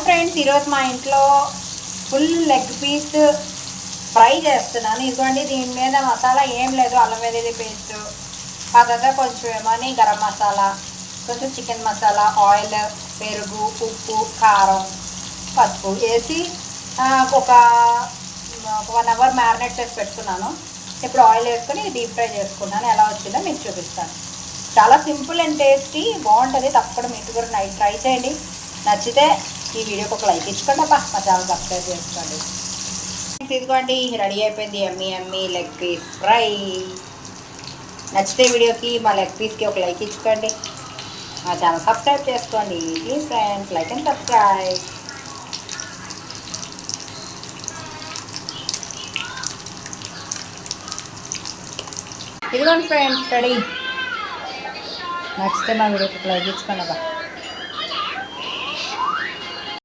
Friends, ఈరోజు మా ఇంట్లో ఫుల్ లెగ్ పీస్ ఫ్రై చేస్తున్నాను. ఇదిగోండి, దీని మీద మసాలా ఏం లేదు, అల్లం వెల్లుల్లి పేస్ట్, ఆ తర్వాత కొంచెం ఏమని గరం మసాలా, కొంచెం చికెన్ మసాలా, ఆయిల్, పెరుగు, ఉప్పు, కారం, పసుపు వేసి ఒక 1 అవర్ మ్యారినేట్ చేసి పెట్టుకున్నాను. ఇప్పుడు ఆయిల్ వేసుకొని డీప్ ఫ్రై చేసుకున్నాను. ఎలా వచ్చిందో మీకు చూపిస్తాను. చాలా సింపుల్ అండ్ టేస్టీ, బాగుంటుంది. తప్పకుండా మీరు కూడా నైట్ ట్రై చేయండి. నచ్చితే ఈ వీడియోకి ఒక లైక్ ఇచ్చుకోండి. మా ఛానల్ సబ్స్క్రైబ్ చేసుకోండి. ఇదిగోండి, రెడీ అయిపోయింది yummy yummy leg piece fry. నచ్చితే వీడియోకి మా లెగ్ పీస్కి ఒక లైక్ ఇచ్చుకోండి. మా ఛానల్ సబ్స్క్రైబ్ చేసుకోండి please friends. Like and subscribe. ఇదిగోండి ఫ్రెండ్స్, రెడీ. నచ్చితే మా వీడియోకి ఒక లైక్ ఇచ్చుకోండి.